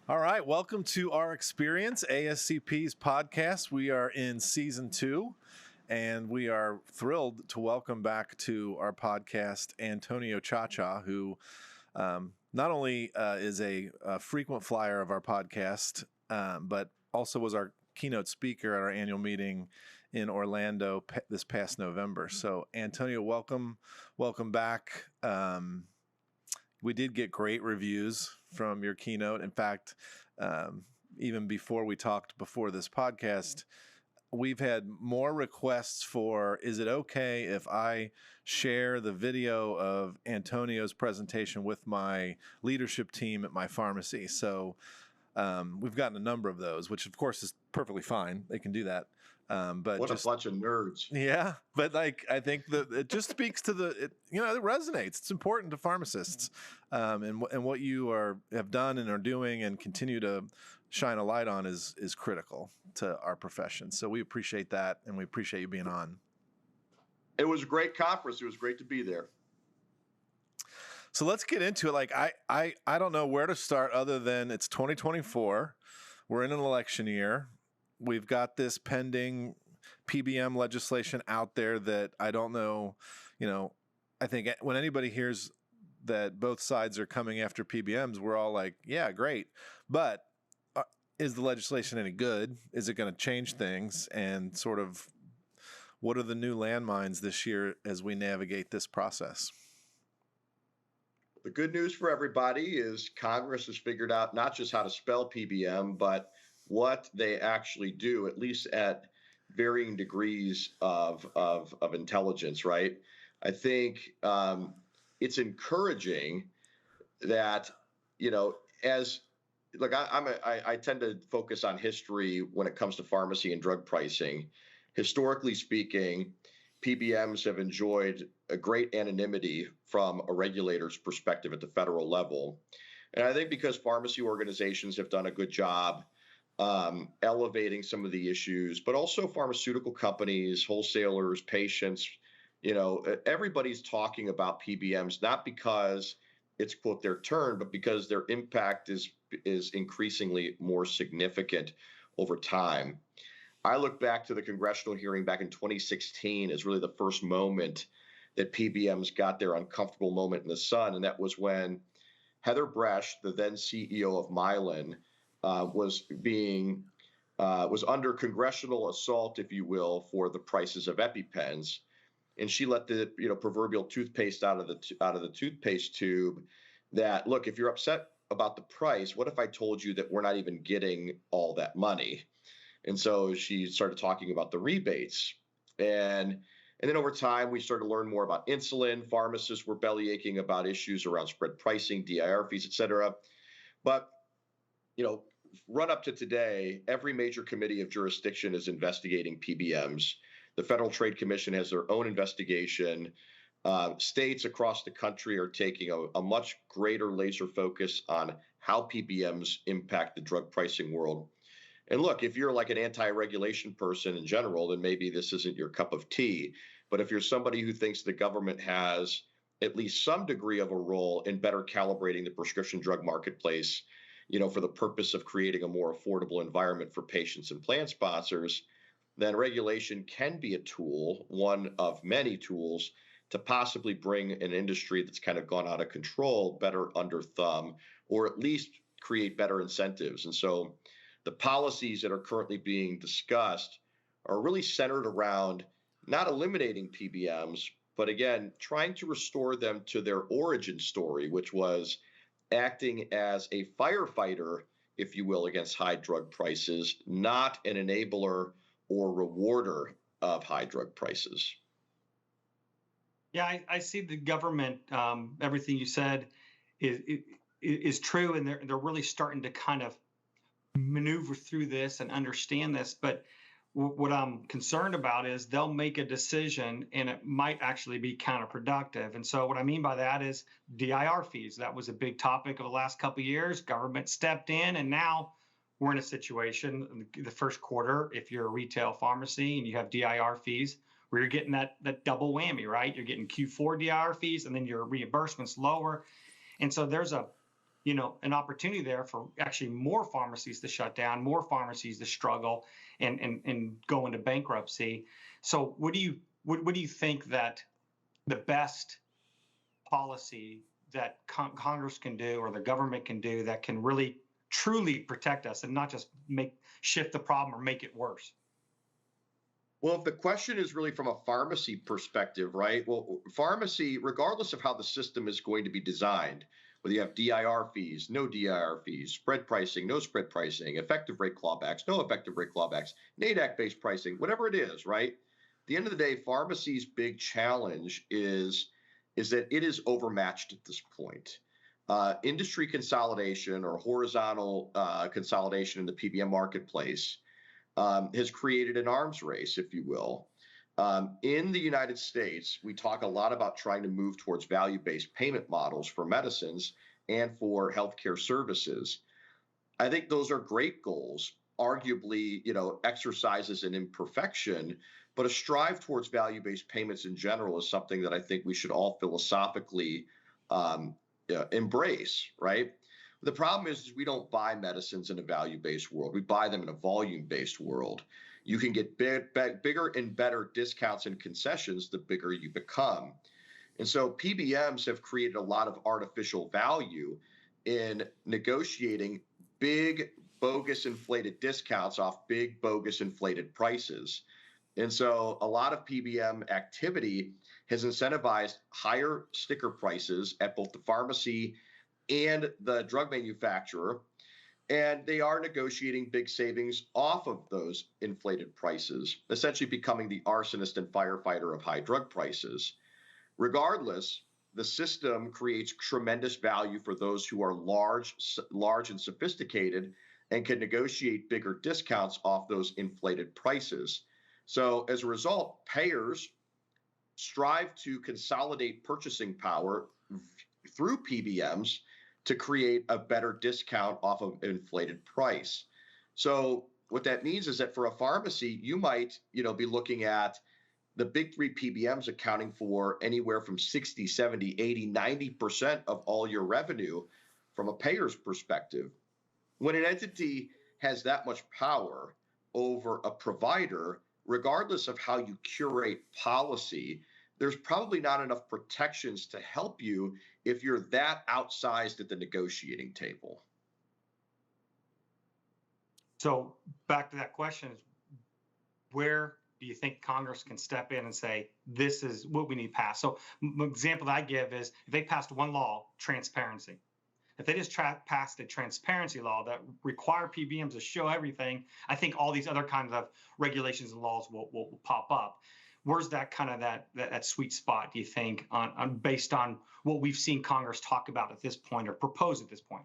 All right, welcome to our experience, ASCP's podcast. We are in season 2, and we are thrilled to welcome back to our podcast Antonio Ciacca, who not only is a frequent flyer of our podcast, but also was our keynote speaker at our annual meeting in Orlando this past November. So, Antonio, welcome back. We did get great reviews from your keynote. In fact, even before we talked before this podcast, we've had more requests for, is it okay if I share the video of Antonio's presentation with my leadership team at my pharmacy? So we've gotten a number of those, which of course is perfectly fine. They can do that. But what a bunch of nerds. Yeah, but I think that it just speaks to it resonates. It's important to pharmacists, and what you have done and are doing and continue to shine a light on is critical to our profession. So we appreciate that, and we appreciate you being on. It was a great conference. It was great to be there. So let's get into it. I don't know where to start other than it's 2024. We're in an election year. We've got this pending PBM legislation out there that I don't know, I think when anybody hears that both sides are coming after PBMs, we're all like, yeah, great. But is the legislation any good? Is it going to change things? And sort of what are the new landmines this year as we navigate this process? The good news for everybody is Congress has figured out not just how to spell PBM, but what they actually do, at least at varying degrees of intelligence, right? I think it's encouraging that, I tend to focus on history when it comes to pharmacy and drug pricing. Historically speaking, PBMs have enjoyed a great anonymity from a regulator's perspective at the federal level. And I think because pharmacy organizations have done a good job elevating some of the issues, but also pharmaceutical companies, wholesalers, patients, everybody's talking about PBMs, not because it's, quote, their turn, but because their impact is increasingly more significant over time. I look back to the congressional hearing back in 2016 as really the first moment that PBMs got their uncomfortable moment in the sun. And that was when Heather Bresch, the then CEO of Mylan, was under congressional assault, if you will, for the prices of EpiPens. And she let the proverbial toothpaste out of the toothpaste tube that, look, if you're upset about the price, what if I told you that we're not even getting all that money? And so she started talking about the rebates. And then over time, we started to learn more about insulin. Pharmacists were bellyaching about issues around spread pricing, DIR fees, et cetera. But, run up to today, every major committee of jurisdiction is investigating PBMs. The Federal Trade Commission has their own investigation. States across the country are taking a much greater laser focus on how PBMs impact the drug pricing world. And look, if you're like an anti-regulation person in general, then maybe this isn't your cup of tea. But if you're somebody who thinks the government has at least some degree of a role in better calibrating the prescription drug marketplace, for the purpose of creating a more affordable environment for patients and plan sponsors, then regulation can be a tool, one of many tools, to possibly bring an industry that's kind of gone out of control better under thumb, or at least create better incentives. And so the policies that are currently being discussed are really centered around not eliminating PBMs, but again, trying to restore them to their origin story, which was acting as a firefighter, if you will, against high drug prices, not an enabler or rewarder of high drug prices. Yeah, I see the government, everything you said is true, and they're really starting to kind of maneuver through this and understand this. But what I'm concerned about is they'll make a decision and it might actually be counterproductive. And so what I mean by that is DIR fees. That was a big topic of the last couple of years. Government stepped in, and now we're in a situation, the first quarter, if you're a retail pharmacy and you have DIR fees, where you're getting that double whammy, right? You're getting Q4 DIR fees, and then your reimbursement's lower. And so there's a an opportunity there for actually more pharmacies to shut down, more pharmacies to struggle and go into bankruptcy. So what do you think that the best policy that Congress can do or the government can do that can really truly protect us and not just shift the problem or make it worse? Well, if the question is really from a pharmacy perspective, right? Well, pharmacy, regardless of how the system is going to be designed, whether you have DIR fees, no DIR fees, spread pricing, no spread pricing, effective rate clawbacks, no effective rate clawbacks, NADAC-based pricing, whatever it is, right? At the end of the day, pharmacy's big challenge is that it is overmatched at this point. Industry consolidation or horizontal consolidation in the PBM marketplace has created an arms race, if you will. In the United States, we talk a lot about trying to move towards value-based payment models for medicines and for healthcare services. I think those are great goals, arguably, exercises in imperfection, but a strive towards value-based payments in general is something that I think we should all philosophically embrace, right? The problem is we don't buy medicines in a value-based world. We buy them in a volume-based world. You can get bigger and better discounts and concessions the bigger you become. And so PBMs have created a lot of artificial value in negotiating big, bogus inflated discounts off big, bogus inflated prices. And so a lot of PBM activity has incentivized higher sticker prices at both the pharmacy and the drug manufacturer, and they are negotiating big savings off of those inflated prices, essentially becoming the arsonist and firefighter of high drug prices. Regardless, the system creates tremendous value for those who are large and sophisticated and can negotiate bigger discounts off those inflated prices. So as a result, payers strive to consolidate purchasing power through PBMs to create a better discount off of an inflated price. So what that means is that for a pharmacy, you might, be looking at the big three PBMs accounting for anywhere from 60, 70, 80, 90% of all your revenue from a payer's perspective. When an entity has that much power over a provider, regardless of how you curate policy, there's probably not enough protections to help you if you're that outsized at the negotiating table. So back to that question is, where do you think Congress can step in and say, this is what we need passed? So an example that I give is if they passed one law, transparency. If they just passed a transparency law that require PBMs to show everything, I think all these other kinds of regulations and laws will pop up. Where's that kind of that sweet spot, do you think, on based on what we've seen Congress talk about at this point or propose at this point?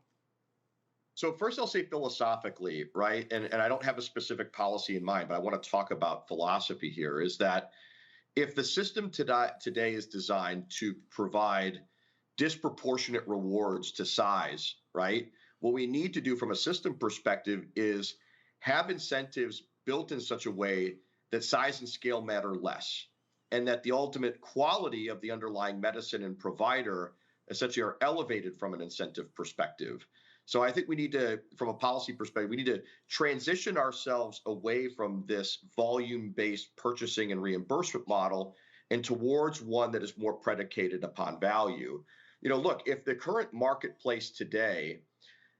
So first I'll say philosophically, right, and I don't have a specific policy in mind, but I want to talk about philosophy here, is that if the system today is designed to provide disproportionate rewards to size, right, what we need to do from a system perspective is have incentives built in such a way that size and scale matter less, and that the ultimate quality of the underlying medicine and provider essentially are elevated from an incentive perspective. So I think we need to, from a policy perspective, we need to transition ourselves away from this volume-based purchasing and reimbursement model and towards one that is more predicated upon value. Look, if the current marketplace today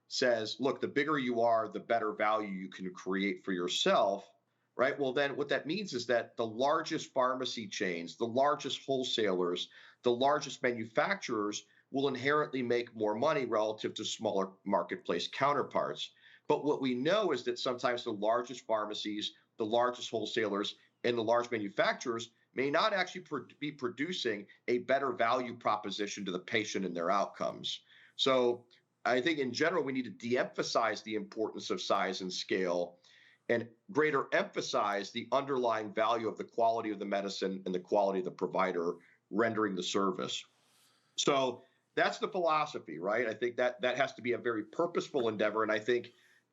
says, look, the bigger you are, the better value you can create for yourself, right? Well, then what that means is that the largest pharmacy chains, the largest wholesalers, the largest manufacturers will inherently make more money relative to smaller marketplace counterparts. But what we know is that sometimes the largest pharmacies, the largest wholesalers, and the large manufacturers may not actually be producing a better value proposition to the patient and their outcomes. So I think in general, we need to de-emphasize the importance of size and scale and greater emphasize the underlying value of the quality of the medicine and the quality of the provider rendering the service. So that's the philosophy, right? I think that has to be a very purposeful endeavor. And I think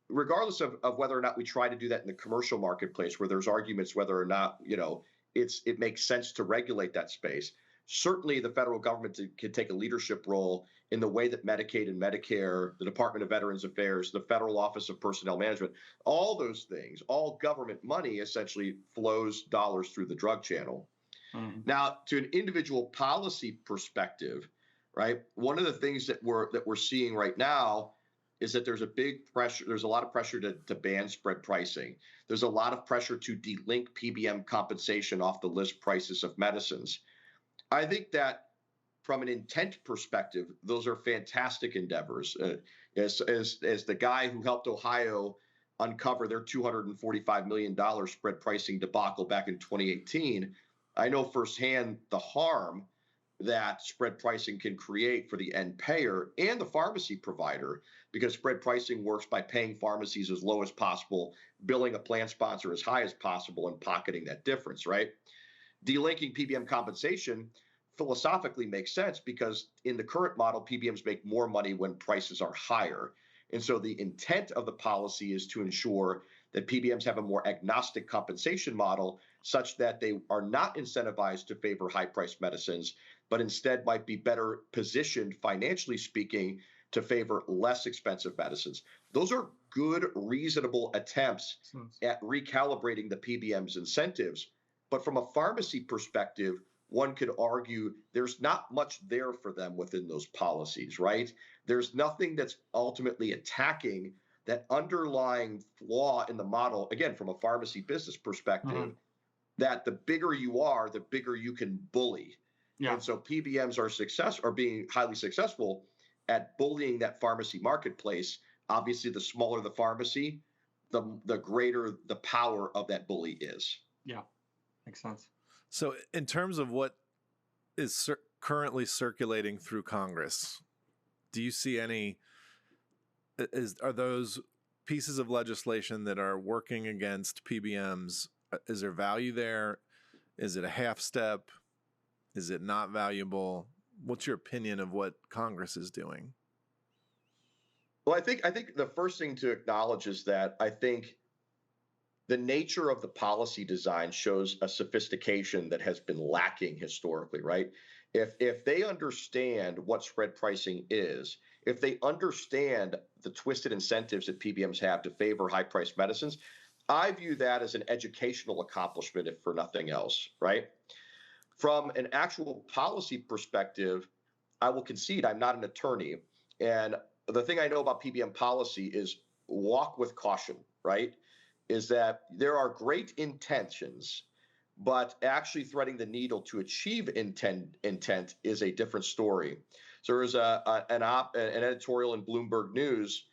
regardless of whether or not we try to do that in the commercial marketplace, where there's arguments whether or not, it makes sense to regulate that space, certainly the federal government can take a leadership role in the way that Medicaid and Medicare, the Department of Veterans Affairs, the Federal Office of Personnel Management, all those things, all government money essentially flows dollars through the drug channel. Mm-hmm. Now, to an individual policy perspective, right? One of the things that we're seeing right now is that there's a lot of pressure to ban spread pricing. There's a lot of pressure to delink PBM compensation off the list prices of medicines. I think that from an intent perspective, those are fantastic endeavors. As the guy who helped Ohio uncover their $245 million spread pricing debacle back in 2018, I know firsthand the harm that spread pricing can create for the end payer and the pharmacy provider, because spread pricing works by paying pharmacies as low as possible, billing a plan sponsor as high as possible, and pocketing that difference, right? Delinking PBM compensation philosophically makes sense because in the current model, PBMs make more money when prices are higher. And so the intent of the policy is to ensure that PBMs have a more agnostic compensation model such that they are not incentivized to favor high-priced medicines, but instead might be better positioned, financially speaking, to favor less expensive medicines. Those are good, reasonable attempts at recalibrating the PBM's incentives. But from a pharmacy perspective, one could argue there's not much there for them within those policies, right? There's nothing that's ultimately attacking that underlying flaw in the model, again, from a pharmacy business perspective, that the bigger you are, the bigger you can bully. Yeah. And so PBMs are being highly successful at bullying that pharmacy marketplace. Obviously, the smaller the pharmacy, the greater the power of that bully is. Yeah, makes sense. So in terms of what is currently circulating through Congress, do you see are those pieces of legislation that are working against PBMs, is there value there? Is it a half step? Is it not valuable? What's your opinion of what Congress is doing? Well, I think the first thing to acknowledge is that I think the nature of the policy design shows a sophistication that has been lacking historically, right? If they understand what spread pricing is, if they understand the twisted incentives that PBMs have to favor high-priced medicines, I view that as an educational accomplishment, if for nothing else, right? From an actual policy perspective, I will concede I'm not an attorney. And the thing I know about PBM policy is walk with caution, right? Is that there are great intentions, but actually threading the needle to achieve intent is a different story. So there was an editorial in Bloomberg News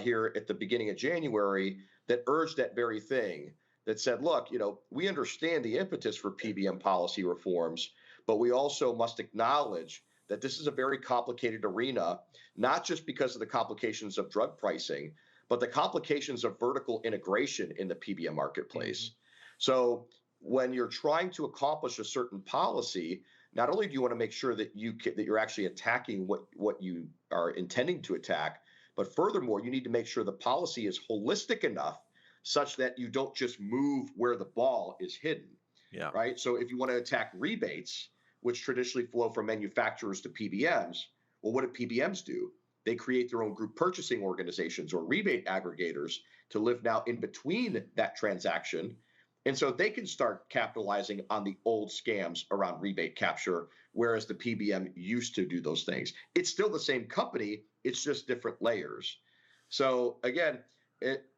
here at the beginning of January that urged that very thing, that said, look, we understand the impetus for PBM policy reforms, but we also must acknowledge that this is a very complicated arena, not just because of the complications of drug pricing, but the complications of vertical integration in the PBM marketplace. Mm-hmm. So when you're trying to accomplish a certain policy, not only do you want to make sure that you're actually attacking what you are intending to attack, but furthermore, you need to make sure the policy is holistic enough such that you don't just move where the ball is hidden. Yeah. Right. So if you want to attack rebates, which traditionally flow from manufacturers to PBMs, well, what do PBMs do? They create their own group purchasing organizations or rebate aggregators to live now in between that transaction. And so they can start capitalizing on the old scams around rebate capture, whereas the PBM used to do those things. It's still the same company, it's just different layers. So again,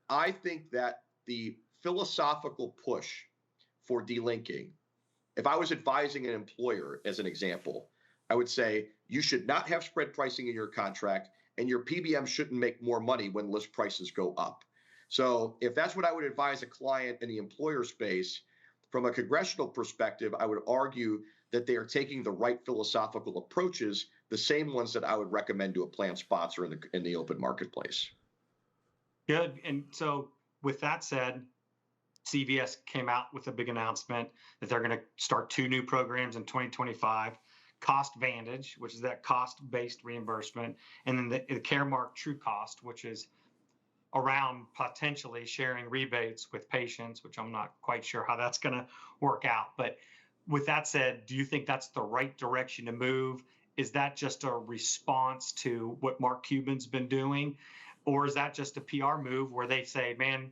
I think that the philosophical push for delinking, if I was advising an employer as an example, I would say you should not have spread pricing in your contract, and your PBM shouldn't make more money when list prices go up. So if that's what I would advise a client in the employer space, from a congressional perspective, I would argue that they are taking the right philosophical approaches, the same ones that I would recommend to a plan sponsor in the open marketplace. Good. And so with that said, CVS came out with a big announcement that they're going to start 2 new programs in 2025. Cost Vantage, which is that cost-based reimbursement, and then the Caremark True Cost, which is around potentially sharing rebates with patients, which I'm not quite sure how that's going to work out. But with that said, do you think that's the right direction to move? is that just a response to what Mark Cuban's been doing? Or is that just a PR move where they say, man,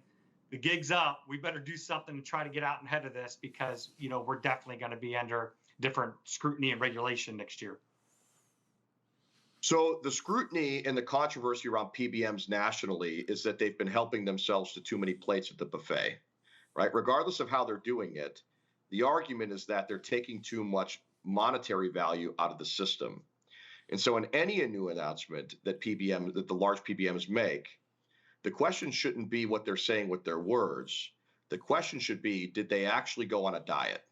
the gig's up, we better do something to try to get out ahead of this because, we're definitely going to be under different scrutiny and regulation next year? So the scrutiny and the controversy around PBMs nationally is that they've been helping themselves to too many plates at the buffet, right? Regardless of how they're doing it, the argument is that they're taking too much monetary value out of the system. And so in any new announcement that the large PBMs make, the question shouldn't be what they're saying with their words. The question should be, did they actually go on a diet?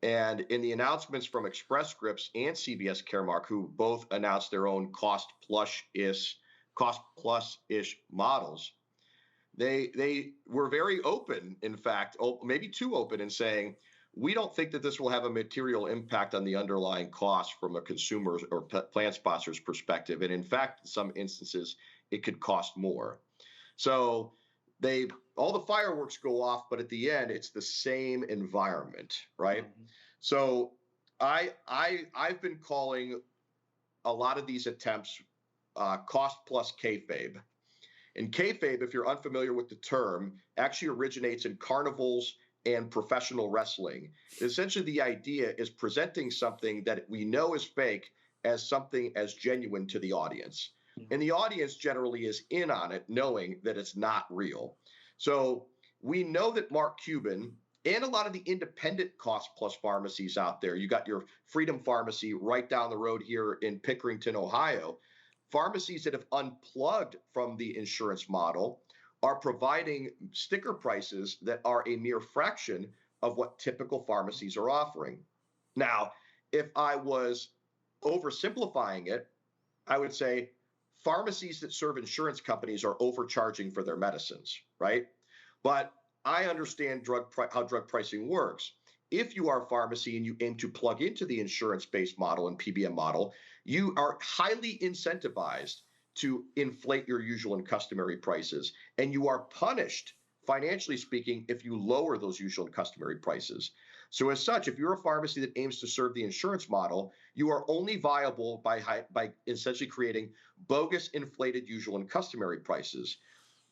And in the announcements from Express Scripts and CVS Caremark, who both announced their own cost plus-ish models, they were very open, in fact, maybe too open in saying, we don't think that this will have a material impact on the underlying cost from a consumer or plan sponsor's perspective. And in fact, in some instances, it could cost more. So all the fireworks go off, but at the end, it's the same environment, right? Mm-hmm. So I've been calling a lot of these attempts cost plus kayfabe. And kayfabe, if you're unfamiliar with the term, actually originates in carnivals and professional wrestling. Essentially, the idea is presenting something that we know is fake as something as genuine to the audience. And the audience generally is in on it, knowing that it's not real. So we know that Mark Cuban and a lot of the independent cost plus pharmacies out there, you got your Freedom Pharmacy right down the road here in Pickerington, Ohio, pharmacies that have unplugged from the insurance model are providing sticker prices that are a mere fraction of what typical pharmacies are offering. Now, if I was oversimplifying it, I would say pharmacies that serve insurance companies are overcharging for their medicines, right? But I understand how drug pricing works. If you are a pharmacy and you aim to plug into the insurance-based model and PBM model, you are highly incentivized to inflate your usual and customary prices. And you are punished, financially speaking, if you lower those usual and customary prices. So as such, if you're a pharmacy that aims to serve the insurance model, you are only viable by essentially creating bogus inflated usual and customary prices.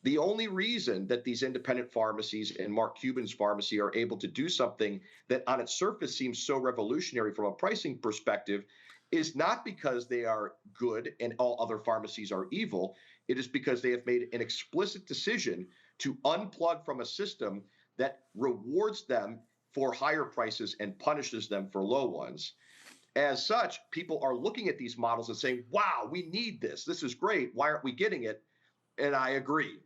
The only reason that these independent pharmacies and Mark Cuban's pharmacy are able to do something that on its surface seems so revolutionary from a pricing perspective is not because they are good and all other pharmacies are evil. It is because they have made an explicit decision to unplug from a system that rewards them for higher prices and punishes them for low ones. As such, people are looking at these models and saying, wow, we need this. This is great. Why aren't we getting it? And I agree.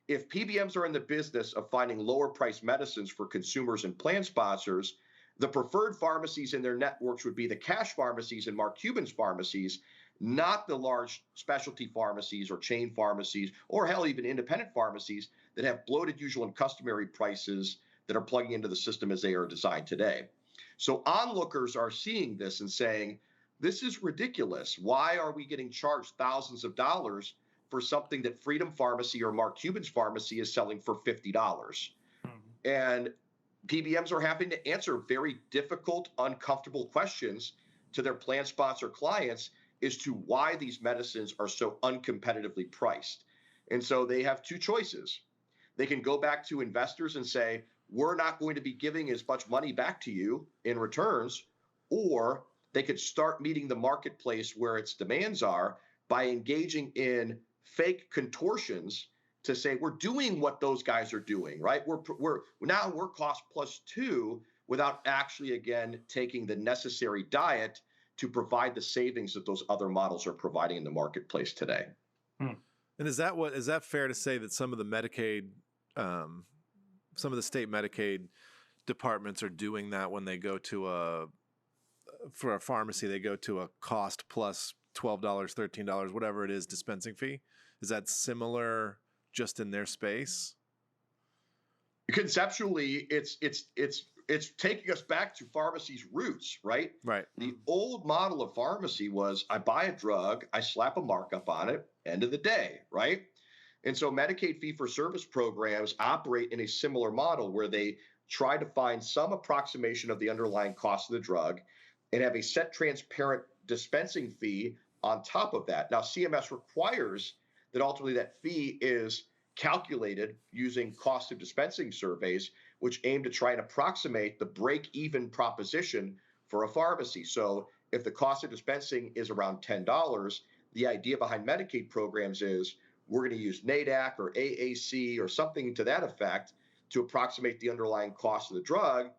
If PBMs are in the business of finding lower price medicines for consumers and plan sponsors, the preferred pharmacies in their networks would be the cash pharmacies and Mark Cuban's pharmacies, not the large specialty pharmacies or chain pharmacies, or hell, even independent pharmacies that have bloated usual and customary prices that are plugging into the system as they are designed today. So onlookers are seeing this and saying, this is ridiculous. Why are we getting charged thousands of dollars for something that Freedom Pharmacy or Mark Cuban's pharmacy is selling for $50? Mm-hmm. And PBMs are having to answer very difficult, uncomfortable questions to their plan sponsor clients as to why these medicines are so uncompetitively priced. And so they have two choices. They can go back to investors and say, we're not going to be giving as much money back to you in returns, or they could start meeting the marketplace where its demands are by engaging in fake contortions to say we're doing what those guys are doing, right? We're cost plus two without actually, again, taking the necessary diet to provide the savings that those other models are providing in the marketplace today. And is that fair to say that some of the Medicaid, some of the state Medicaid departments are doing that when they go for a pharmacy, they go to a cost plus $12, $13, whatever it is, dispensing fee? Is that similar just in their space? Conceptually, it's taking us back to pharmacy's roots, right? Right. The old model of pharmacy was I buy a drug, I slap a markup on it, end of the day, right? And so Medicaid fee-for-service programs operate in a similar model where they try to find some approximation of the underlying cost of the drug. and have a set transparent dispensing fee on top of that. Now, CMS requires that ultimately that fee is calculated using cost of dispensing surveys, which aim to try and approximate the break-even proposition for a pharmacy. So if the cost of dispensing is around $10, the idea behind Medicaid programs is we're going to use NADAC or AAC or something to that effect to approximate the underlying cost of the drug,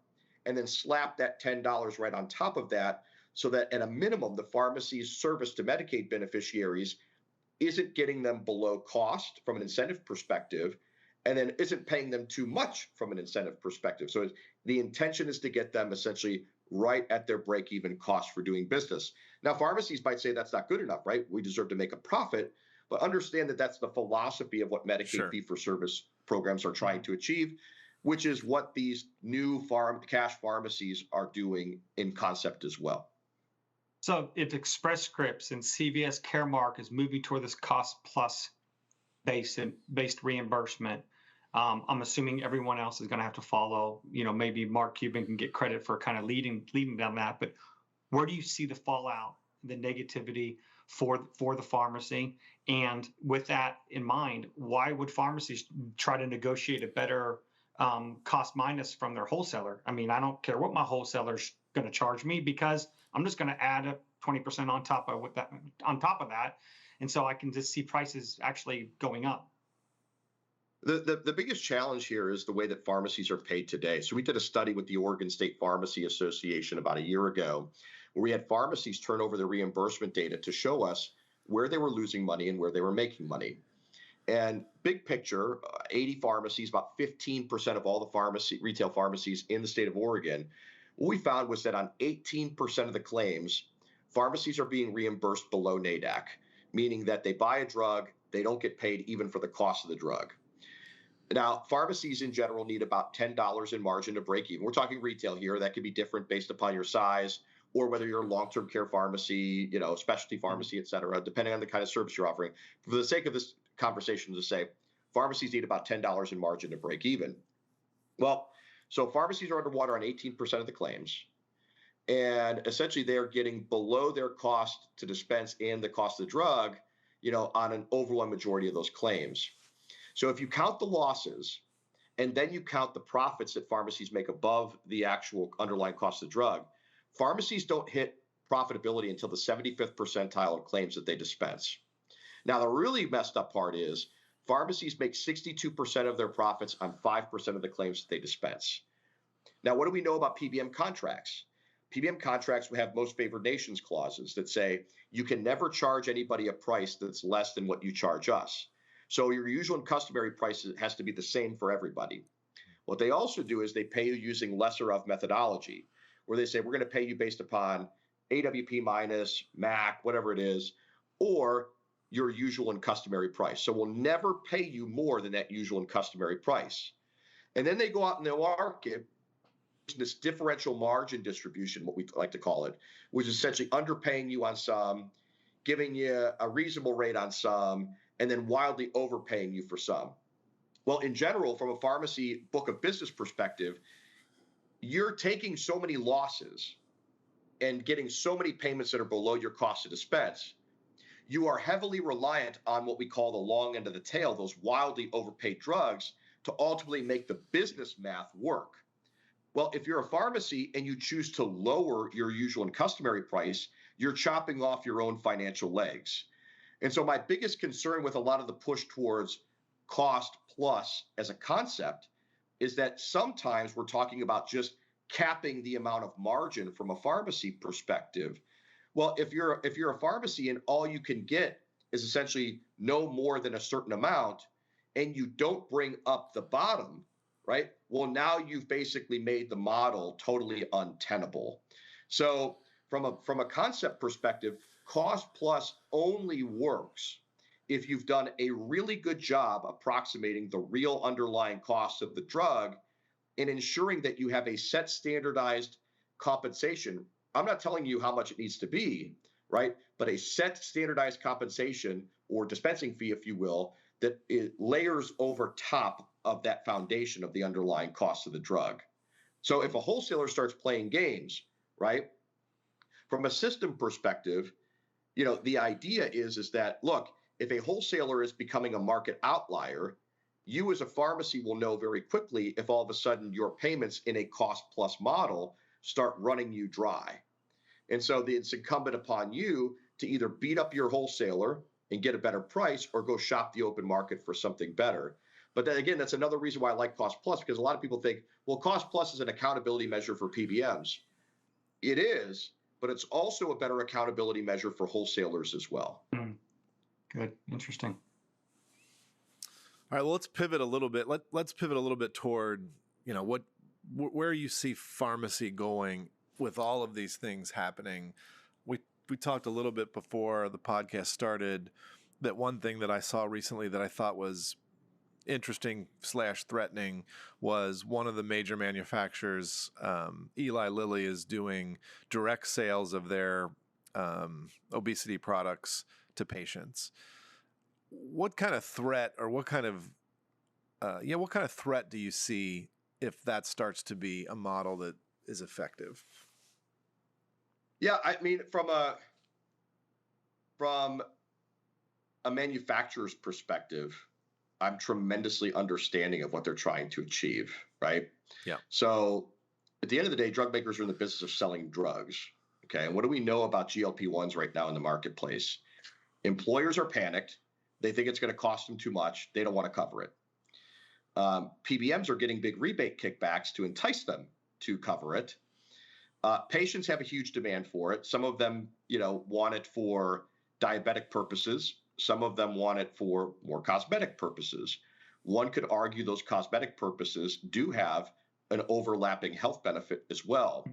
and then slap that $10 right on top of that, so that at a minimum, the pharmacy's service to Medicaid beneficiaries isn't getting them below cost from an incentive perspective, and then isn't paying them too much from an incentive perspective. So the intention is to get them essentially right at their break-even cost for doing business. Now, pharmacies might say that's not good enough, right? We deserve to make a profit, but understand that that's the philosophy of what Medicaid fee-for-service programs are trying to achieve, which is what these new cash pharmacies are doing in concept as well. So if Express Scripts and CVS Caremark is moving toward this cost-plus based reimbursement, I'm assuming everyone else is going to have to follow. Maybe Mark Cuban can get credit for kind of leading down that. But where do you see the fallout, the negativity for the pharmacy? And with that in mind, why would pharmacies try to negotiate a better cost minus from their wholesaler? I mean, I don't care what my wholesaler's going to charge me, because I'm just going to add a 20% on top of that, and so I can just see prices actually going up. The biggest challenge here is the way that pharmacies are paid today. So we did a study with the Oregon State Pharmacy Association about a year ago, where we had pharmacies turn over the reimbursement data to show us where they were losing money and where they were making money. And big picture, 80 pharmacies, about 15% of all the retail pharmacies in the state of Oregon, what we found was that on 18% of the claims, pharmacies are being reimbursed below NADAC, meaning that they buy a drug, they don't get paid even for the cost of the drug. Now, pharmacies in general need about $10 in margin to break even. We're talking retail here. That could be different based upon your size, or whether you're a long-term care pharmacy, specialty pharmacy, et cetera, depending on the kind of service you're offering. For the sake of this conversation, to say pharmacies need about $10 in margin to break even. Well, so pharmacies are underwater on 18% of the claims, and essentially they are getting below their cost to dispense and the cost of the drug, on an overwhelming majority of those claims. So if you count the losses and then you count the profits that pharmacies make above the actual underlying cost of the drug, pharmacies don't hit profitability until the 75th percentile of claims that they dispense. Now, the really messed up part is pharmacies make 62% of their profits on 5% of the claims that they dispense. Now, what do we know about PBM contracts? PBM contracts have most favored nations clauses that say you can never charge anybody a price that's less than what you charge us. So your usual and customary price has to be the same for everybody. What they also do is they pay you using lesser of methodology, where they say we're going to pay you based upon AWP minus, MAC, whatever it is, or your usual and customary price. So we'll never pay you more than that usual and customary price. And then they go out in the market, this differential margin distribution, what we like to call it, which is essentially underpaying you on some, giving you a reasonable rate on some, and then wildly overpaying you for some. Well, in general, from a pharmacy book of business perspective, you're taking so many losses and getting so many payments that are below your cost to dispense. You are heavily reliant on what we call the long end of the tail, those wildly overpaid drugs, to ultimately make the business math work. Well, if you're a pharmacy and you choose to lower your usual and customary price, you're chopping off your own financial legs. And so my biggest concern with a lot of the push towards cost plus as a concept is that sometimes we're talking about just capping the amount of margin from a pharmacy perspective. Well, if you're a pharmacy and all you can get is essentially no more than a certain amount, and you don't bring up the bottom, right? Well, now you've basically made the model totally untenable. So from a concept perspective, cost plus only works if you've done a really good job approximating the real underlying cost of the drug and ensuring that you have a set standardized compensation. I'm not telling you how much it needs to be, right? But a set standardized compensation or dispensing fee, if you will, that it layers over top of that foundation of the underlying cost of the drug. So if a wholesaler starts playing games, right, From a system perspective, the idea is that, look, if a wholesaler is becoming a market outlier, you as a pharmacy will know very quickly if all of a sudden your payments in a cost plus model start running you dry. And so it's incumbent upon you to either beat up your wholesaler and get a better price or go shop the open market for something better. But then again, that's another reason why I like cost plus, because a lot of people think, well, cost plus is an accountability measure for PBMs. It is, but it's also a better accountability measure for wholesalers as well. Good. Interesting. All right, well, let's pivot a little bit. Let's pivot a little bit toward, where you see pharmacy going with all of these things happening. We talked a little bit before the podcast started that one thing that I saw recently that I thought was interesting / threatening was one of the major manufacturers, Eli Lilly, is doing direct sales of their obesity products to patients. What kind of threat or what kind of threat do you see if that starts to be a model that is effective? Yeah, I mean, from a manufacturer's perspective, I'm tremendously understanding of what they're trying to achieve, right? Yeah. So at the end of the day, drug makers are in the business of selling drugs. Okay. And what do we know about GLP-1s right now in the marketplace? Employers are panicked. They think it's going to cost them too much. They don't want to cover it. PBMs are getting big rebate kickbacks to entice them to cover it. Patients have a huge demand for it. Some of them, want it for diabetic purposes. Some of them want it for more cosmetic purposes. One could argue those cosmetic purposes do have an overlapping health benefit as well.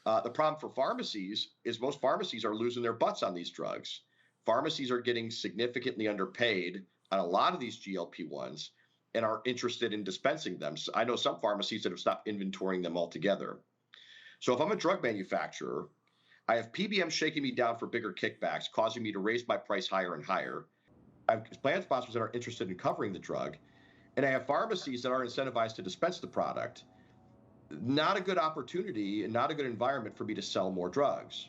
The problem for pharmacies is most pharmacies are losing their butts on these drugs. Pharmacies are getting significantly underpaid on a lot of these GLP-1s and are interested in dispensing them. So I know some pharmacies that have stopped inventorying them altogether. So if I'm a drug manufacturer, I have PBMs shaking me down for bigger kickbacks, causing me to raise my price higher and higher. I have plan sponsors that are interested in covering the drug, and I have pharmacies that are incentivized to dispense the product. Not a good opportunity and not a good environment for me to sell more drugs.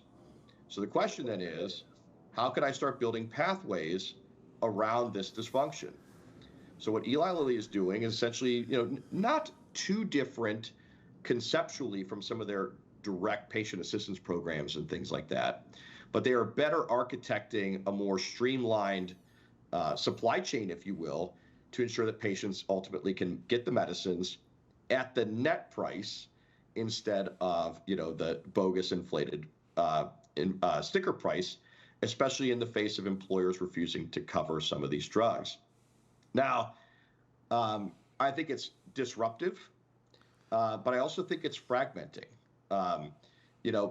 So the question then is, how can I start building pathways around this dysfunction? So what Eli Lilly is doing is essentially, not too different conceptually from some of their direct patient assistance programs and things like that, but they are better architecting a more streamlined supply chain, if you will, to ensure that patients ultimately can get the medicines at the net price instead of, the bogus inflated sticker price, especially in the face of employers refusing to cover some of these drugs. Now, I think it's disruptive, but I also think it's fragmenting.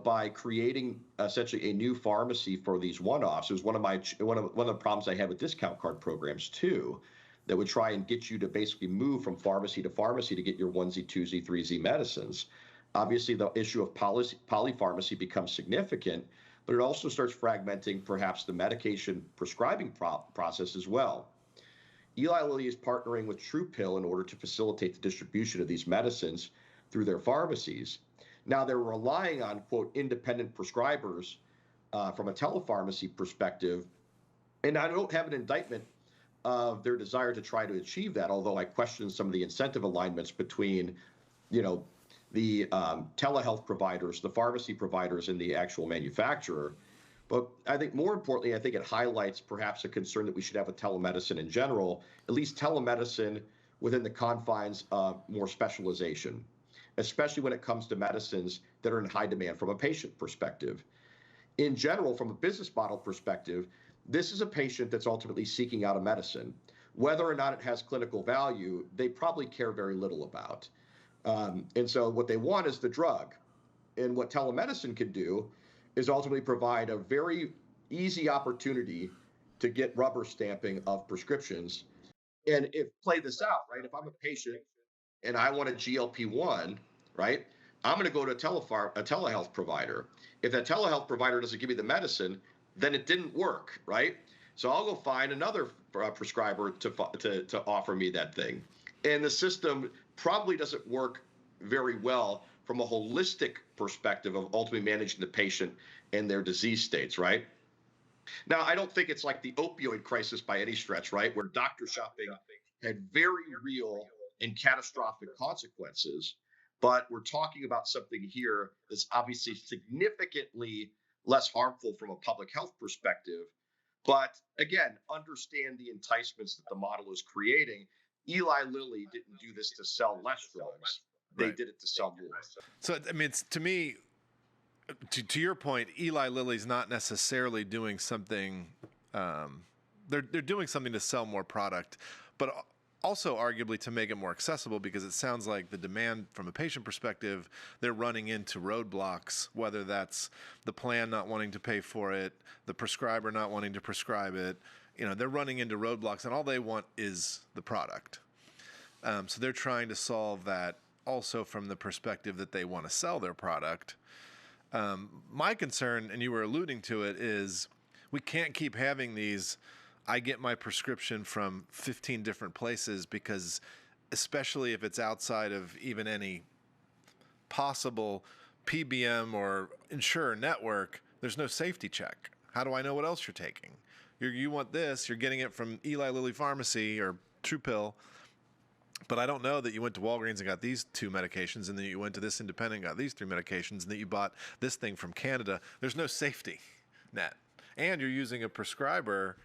By creating essentially a new pharmacy for these one-offs, it was one of the problems I had with discount card programs too, that would try and get you to basically move from pharmacy to pharmacy to get your 1Z, 2Z, 3Z medicines. Obviously, the issue of polypharmacy becomes significant, but it also starts fragmenting perhaps the medication prescribing process as well. Eli Lilly is partnering with TruePill in order to facilitate the distribution of these medicines through their pharmacies. Now, they're relying on, quote, independent prescribers from a telepharmacy perspective. And I don't have an indictment of their desire to try to achieve that, although I question some of the incentive alignments between, the telehealth providers, the pharmacy providers, and the actual manufacturer. But I think more importantly, I think it highlights perhaps a concern that we should have with telemedicine in general, at least telemedicine within the confines of more specialization, especially when it comes to medicines that are in high demand from a patient perspective. In general, from a business model perspective, this is a patient that's ultimately seeking out a medicine. Whether or not it has clinical value, they probably care very little about. And so what they want is the drug. And what telemedicine can do is ultimately provide a very easy opportunity to get rubber stamping of prescriptions. And play this out, right? If I'm a patient and I want a GLP-1, right, I'm going to go to a telehealth provider. If that telehealth provider doesn't give me the medicine, then it didn't work, right? So I'll go find another prescriber to offer me that thing. And the system probably doesn't work very well from a holistic perspective of ultimately managing the patient and their disease states, right? Now, I don't think it's like the opioid crisis by any stretch, right? Where doctor shopping had very real and catastrophic consequences. But we're talking about something here that's obviously significantly less harmful from a public health perspective. But again, understand the enticements that the model is creating. Eli Lilly didn't do this to sell less drugs. They Right. did it to sell more. So, I mean, it's, to me, to your point, Eli Lilly's not necessarily doing something. They're doing something to sell more product, but also arguably to make it more accessible, because it sounds like the demand from a patient perspective, they're running into roadblocks, whether that's the plan not wanting to pay for it, the prescriber not wanting to prescribe it. You know, they're running into roadblocks, and all they want is the product. So they're trying to solve that also from the perspective that they want to sell their product. My concern, and you were alluding to it, is we can't keep having these, I get my prescription from 15 different places, because especially if it's outside of even any possible PBM or insurer network, there's no safety check. How do I know what else you're taking? You want this, you're getting it from Eli Lilly Pharmacy or True Pill, but I don't know that you went to Walgreens and got these 2 medications, and then you went to this independent and got these 3 medications, and that you bought this thing from Canada. There's no safety net. And you're using a prescriber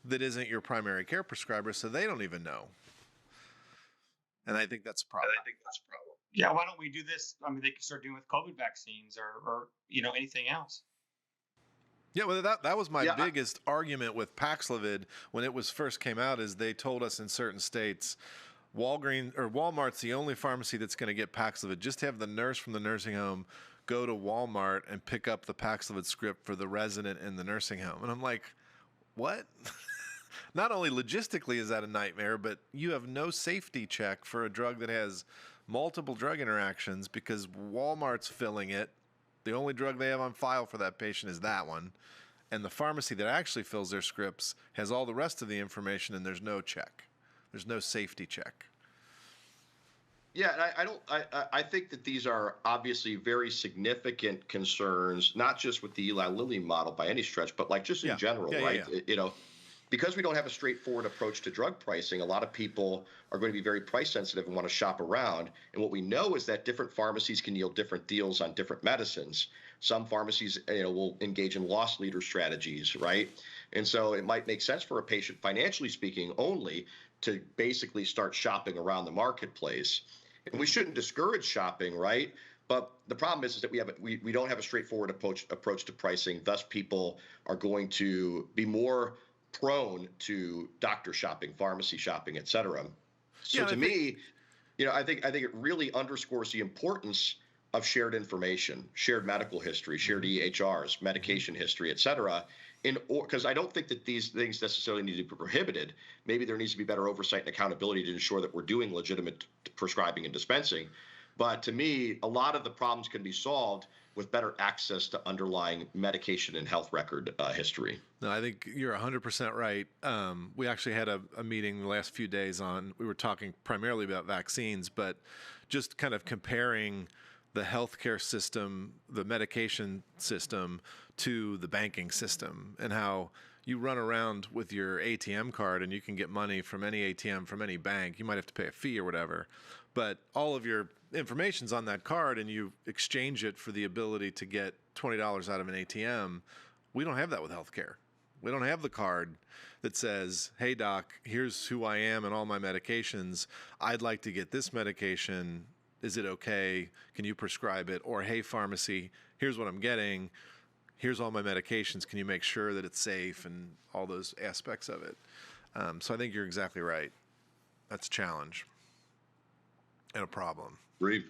that isn't your primary care prescriber, so they don't even know. And I think that's a problem. Yeah, why don't we do this? I mean, they could start doing with COVID vaccines or anything else. Yeah, well, that was my biggest argument with Paxlovid when it was first came out, is they told us in certain states, Walgreens or Walmart's the only pharmacy that's going to get Paxlovid. Just have the nurse from the nursing home go to Walmart and pick up the Paxlovid script for the resident in the nursing home. And I'm like, what? Not only logistically is that a nightmare, but you have no safety check for a drug that has multiple drug interactions, because Walmart's filling it. The only drug they have on file for that patient is that one. And the pharmacy that actually fills their scripts has all the rest of the information, and there's no check. There's no safety check. Yeah, I think that these are obviously very significant concerns, not just with the Eli Lilly model by any stretch, but like just in general, right? Yeah. Because we don't have a straightforward approach to drug pricing, a lot of people are going to be very price sensitive and want to shop around. And what we know is that different pharmacies can yield different deals on different medicines. Some pharmacies, will engage in loss leader strategies, right? And so it might make sense for a patient, financially speaking, only to basically start shopping around the marketplace. And we shouldn't discourage shopping, right? But the problem is that we don't have a straightforward approach to pricing. Thus, people are going to be more prone to doctor shopping, pharmacy shopping, et cetera. So to me, I think it really underscores the importance of shared information, shared medical history, shared EHRs, medication history, et cetera. Because I don't think that these things necessarily need to be prohibited. Maybe there needs to be better oversight and accountability to ensure that we're doing legitimate prescribing and dispensing. But to me, a lot of the problems can be solved with better access to underlying medication and health record history. No, I think you're 100% right. We actually had a meeting the last few days we were talking primarily about vaccines, but just kind of comparing the healthcare system, the medication system, to the banking system, and how you run around with your ATM card and you can get money from any ATM, from any bank. You might have to pay a fee or whatever, but all of your information's on that card, and you exchange it for the ability to get $20 out of an ATM. We don't have that with healthcare. We don't have the card that says, hey, doc, here's who I am and all my medications. I'd like to get this medication. Is it okay? Can you prescribe it? Or, hey, pharmacy, here's what I'm getting. Here's all my medications. Can you make sure that it's safe, and all those aspects of it? So I think you're exactly right. That's a challenge and a problem. Agreed.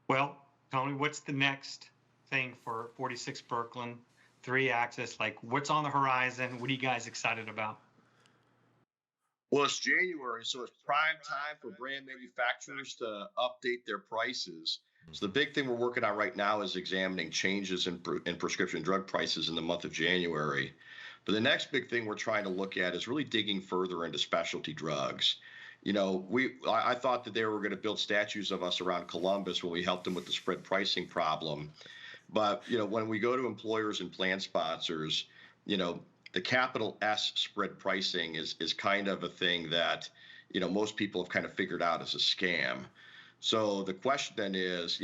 Well, Tony, what's the next thing for 46 Brooklyn, 3-Axis? Like, what's on the horizon? What are you guys excited about? Well, it's January, so it's prime time for brand manufacturers to update their prices. So the big thing we're working on right now is examining changes in prescription drug prices in the month of January. But the next big thing we're trying to look at is really digging further into specialty drugs. I thought that they were going to build statues of us around Columbus when we helped them with the spread pricing problem. But, when we go to employers and plan sponsors, the capital S spread pricing is kind of a thing that, most people have kind of figured out as a scam. So the question then is,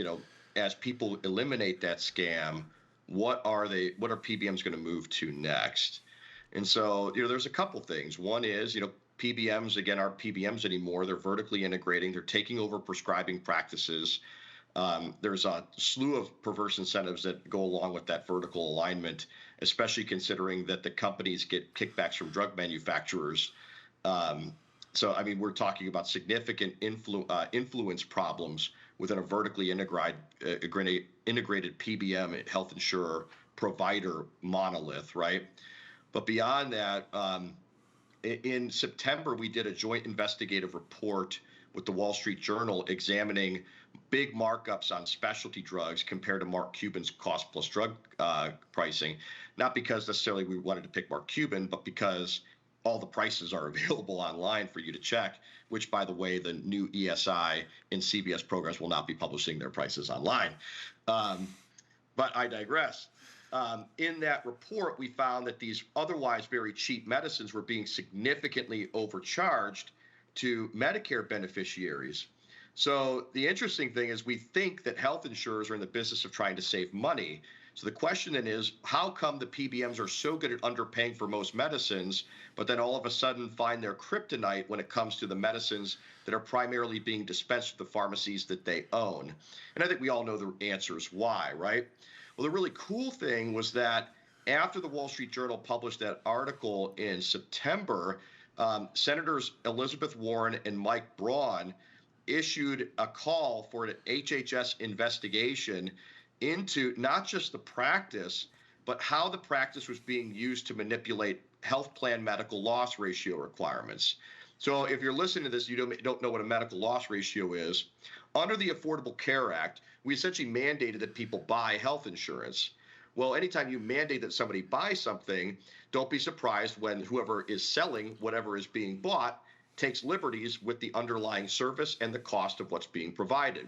as people eliminate that scam, what are PBMs going to move to next? And so, there's a couple things. One is, PBMs, again, aren't PBMs anymore. They're vertically integrating. They're taking over prescribing practices. There's a slew of perverse incentives that go along with that vertical alignment, especially considering that the companies get kickbacks from drug manufacturers. So, I mean, we're talking about significant influence problems within a vertically integrated PBM health insurer provider monolith, right? But beyond that, in September, we did a joint investigative report with the Wall Street Journal examining big markups on specialty drugs compared to Mark Cuban's cost plus drug pricing, not because necessarily we wanted to pick Mark Cuban, but because all the prices are available online for you to check, which, by the way, the new ESI and CVS programs will not be publishing their prices online. But I digress. In that report, we found that these otherwise very cheap medicines were being significantly overcharged to Medicare beneficiaries. So the interesting thing is we think that health insurers are in the business of trying to save money. So the question then is, how come the PBMs are so good at underpaying for most medicines, but then all of a sudden find their kryptonite when it comes to the medicines that are primarily being dispensed at the pharmacies that they own? And I think we all know the answer is why, right? Well, the really cool thing was that after the Wall Street Journal published that article in September, Senators Elizabeth Warren and Mike Braun issued a call for an HHS investigation into not just the practice, but how the practice was being used to manipulate health plan medical loss ratio requirements. So if you're listening to this, you don't know what a medical loss ratio is. Under the Affordable Care Act, we essentially mandated that people buy health insurance. Well, anytime you mandate that somebody buy something, don't be surprised when whoever is selling whatever is being bought takes liberties with the underlying service and the cost of what's being provided.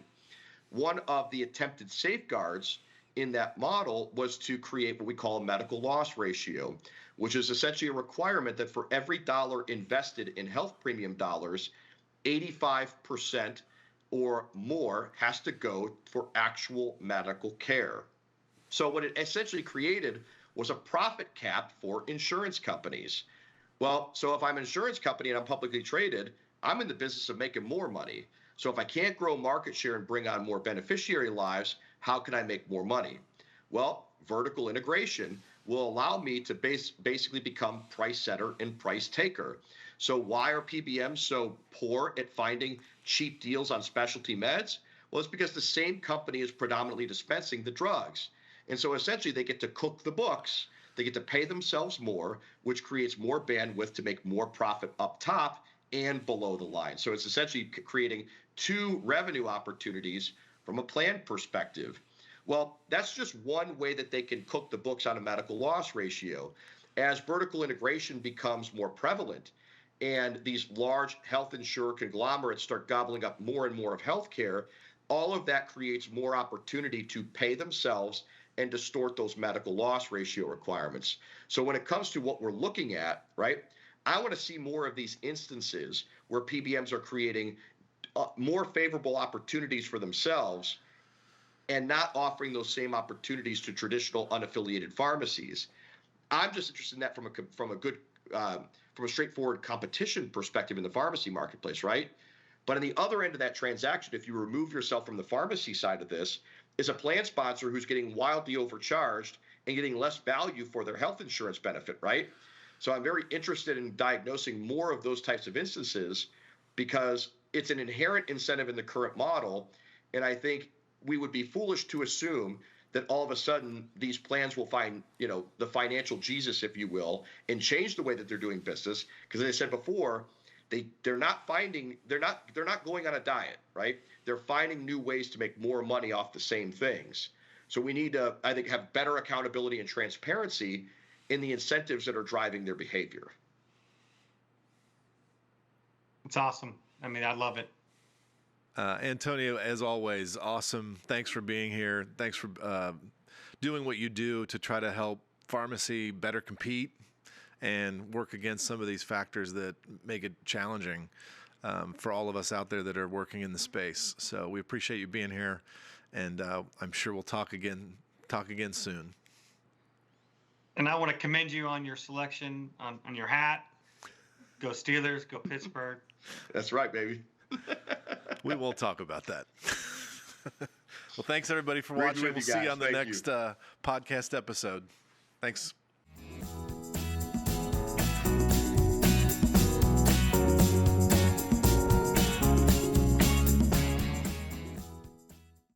One of the attempted safeguards in that model was to create what we call a medical loss ratio, which is essentially a requirement that for every dollar invested in health premium dollars, 85% or more has to go for actual medical care. So what it essentially created was a profit cap for insurance companies. Well, so if I'm an insurance company and I'm publicly traded, I'm in the business of making more money. So if I can't grow market share and bring on more beneficiary lives, how can I make more money? Well, vertical integration will allow me to basically become price setter and price taker. So why are PBMs so poor at finding cheap deals on specialty meds? Well, it's because the same company is predominantly dispensing the drugs. And so essentially they get to cook the books, they get to pay themselves more, which creates more bandwidth to make more profit up top and below the line. So it's essentially creating two revenue opportunities from a plan perspective. Well, that's just one way that they can cook the books on a medical loss ratio. As vertical integration becomes more prevalent and these large health insurer conglomerates start gobbling up more and more of healthcare, all of that creates more opportunity to pay themselves and distort those medical loss ratio requirements. So when it comes to what we're looking at, right, I want to see more of these instances where PBMs are creating more favorable opportunities for themselves and not offering those same opportunities to traditional unaffiliated pharmacies. I'm just interested in that from a straightforward competition perspective in the pharmacy marketplace, right? But on the other end of that transaction, if you remove yourself from the pharmacy side of this, is a plan sponsor who's getting wildly overcharged and getting less value for their health insurance benefit, right? So I'm very interested in diagnosing more of those types of instances because it's an inherent incentive in the current model. And I think we would be foolish to assume that all of a sudden these plans will find, the financial Jesus, if you will, and change the way that they're doing business. Because as I said before, they're not going on a diet, right? They're finding new ways to make more money off the same things. So we need to, I think, have better accountability and transparency in the incentives that are driving their behavior. It's awesome. I mean, I love it. Antonio, as always, awesome. Thanks for being here. Thanks for doing what you do to try to help pharmacy better compete and work against some of these factors that make it challenging for all of us out there that are working in the space. So we appreciate you being here, and I'm sure we'll talk again soon. And I want to commend you on your selection on your hat. Go Steelers, go Pittsburgh. That's right, baby. We won't talk about that. Well, thanks everybody for watching. We'll see you on the next podcast episode. Thanks.